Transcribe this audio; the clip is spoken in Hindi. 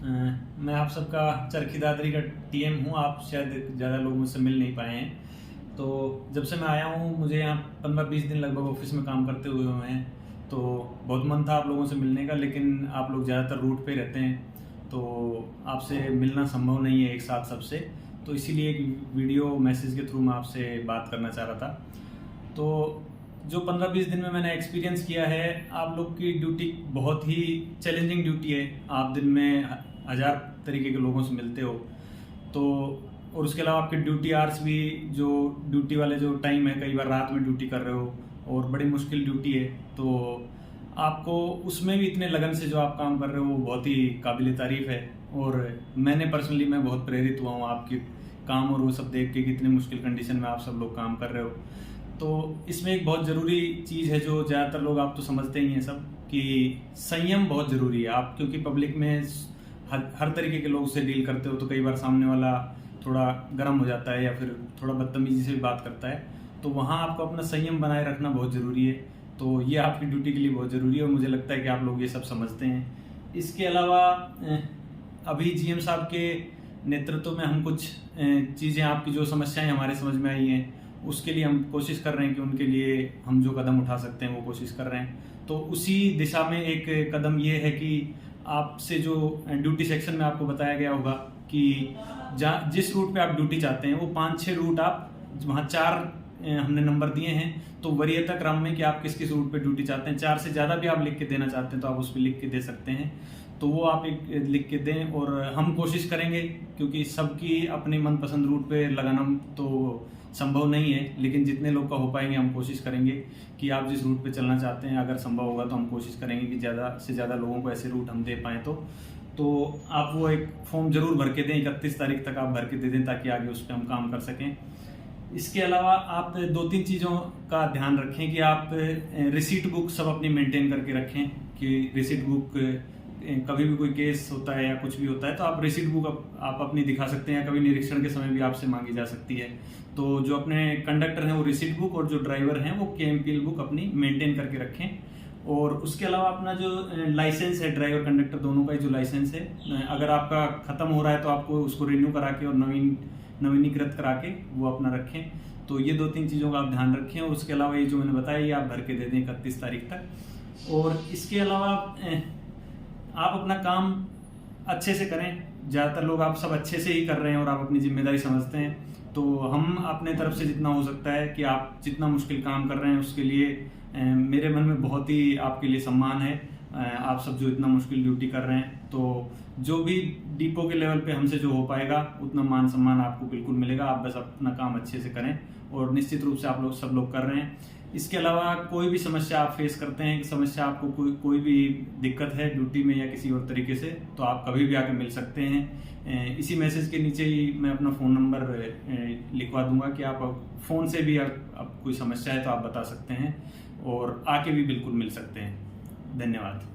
मैं आप सबका चरखी दादरी का टीएम हूँ। आप शायद ज़्यादा लोग मुझसे मिल नहीं पाए हैं। तो जब से मैं आया हूँ, मुझे यहाँ 15-20 दिन लगभग ऑफिस में काम करते हुए हैं। तो बहुत मन था आप लोगों से मिलने का, लेकिन आप लोग ज़्यादातर रूट पे रहते हैं, तो आपसे मिलना संभव नहीं है एक साथ सबसे। तो इसीलिए एक वीडियो मैसेज के थ्रू मैं आपसे बात करना चाह रहा था। तो जो 15-20 दिन में मैंने एक्सपीरियंस किया है, आप लोग की ड्यूटी बहुत ही चैलेंजिंग ड्यूटी है। आप दिन में 1000 तरीके के लोगों से मिलते हो। तो और उसके अलावा आपके ड्यूटी आवर्स भी, जो ड्यूटी वाले जो टाइम है, कई बार रात में ड्यूटी कर रहे हो और बड़ी मुश्किल ड्यूटी है। तो आपको उसमें भी इतने लगन से जो आप काम कर रहे हो, वो बहुत ही काबिल तारीफ है। और मैं बहुत प्रेरित हुआ हूँ आपके काम और वो सब देख के, कितनी मुश्किल कंडीशन में आप सब लोग काम कर रहे हो। तो इसमें एक बहुत ज़रूरी चीज़ है जो ज़्यादातर लोग, आप तो समझते ही हैं सब, कि संयम बहुत ज़रूरी है। आप क्योंकि पब्लिक में हर तरीके के लोग से डील करते हो, तो कई बार सामने वाला थोड़ा गर्म हो जाता है या फिर थोड़ा बदतमीजी से भी बात करता है। तो वहाँ आपको अपना संयम बनाए रखना बहुत ज़रूरी है। तो ये आपकी ड्यूटी के लिए बहुत ज़रूरी है और मुझे लगता है कि आप लोग ये सब समझते हैं। इसके अलावा अभी जीएम साहब के नेतृत्व में हम कुछ चीज़ें, आपकी जो समस्याएं हमारे समझ में आई हैं, उसके लिए हम कोशिश कर रहे हैं कि उनके लिए हम जो कदम उठा सकते हैं वो कोशिश कर रहे हैं। तो उसी दिशा में एक कदम ये है कि आपसे जो ड्यूटी सेक्शन में आपको बताया गया होगा कि जिस रूट पे आप ड्यूटी चाहते हैं, वो 5-6 रूट, आप वहाँ 4 हमने नंबर दिए हैं। तो वरीयता क्रम में कि आप किस किस रूट पे ड्यूटी चाहते हैं, 4 से ज़्यादा भी आप लिख के देना चाहते हैं तो आप उस पर लिख के दे सकते हैं। तो वो आप एक लिख के दें और हम कोशिश करेंगे, क्योंकि सबकी अपने मनपसंद रूट पे लगाना तो संभव नहीं है, लेकिन जितने लोग का हो पाएंगे हम कोशिश करेंगे कि आप जिस रूट पे चलना चाहते हैं, अगर संभव होगा तो हम कोशिश करेंगे कि ज़्यादा से ज़्यादा लोगों को ऐसे रूट हम दे पाएँ। तो आप वो एक फॉर्म जरूर भर के दें, 31 तारीख तक आप भर के दे दें, ताकि आगे उस पर हम काम कर सकें। इसके अलावा आप 2-3 चीज़ों का ध्यान रखें कि आप रिसीट बुक सब अपनी मेंटेन करके रखें, कि रिसीट बुक कभी भी कोई केस होता है या कुछ भी होता है तो आप रिसीट बुक आप अपनी दिखा सकते हैं, कभी निरीक्षण के समय भी आपसे मांगी जा सकती है। तो जो अपने कंडक्टर हैं वो रिसीट बुक, और जो ड्राइवर हैं वो केएमपीएल बुक अपनी मेंटेन करके रखें। और उसके अलावा अपना जो लाइसेंस है, ड्राइवर कंडक्टर दोनों का ही जो लाइसेंस है, अगर आपका ख़त्म हो रहा है तो आपको उसको रिन्यू करा के और नवीनीकृत करा के वो अपना रखें। तो ये 2-3 चीज़ों का आप ध्यान रखें। और उसके अलावा ये जो मैंने बताया, ये आप भर के दे दें 31 तारीख तक। और इसके अलावा आप अपना काम अच्छे से करें। ज़्यादातर लोग आप सब अच्छे से ही कर रहे हैं और आप अपनी जिम्मेदारी समझते हैं। तो हम अपने तरफ से जितना हो सकता है कि आप जितना मुश्किल काम कर रहे हैं, उसके लिए मेरे मन में बहुत ही आपके लिए सम्मान है। आप सब जो इतना मुश्किल ड्यूटी कर रहे हैं, तो जो भी डिपो के लेवल पे हमसे जो हो पाएगा उतना मान सम्मान आपको बिल्कुल मिलेगा। आप बस अपना काम अच्छे से करें, और निश्चित रूप से आप लोग सब लोग कर रहे हैं। इसके अलावा कोई भी समस्या आप फेस करते हैं, समस्या आपको कोई भी दिक्कत है ड्यूटी में या किसी और तरीके से, तो आप कभी भी आके मिल सकते हैं। इसी मैसेज के नीचे ही मैं अपना फ़ोन नंबर लिखवा दूंगा कि आप फ़ोन से भी आप कोई समस्या है तो आप बता सकते हैं, और आके भी बिल्कुल मिल सकते हैं। धन्यवाद।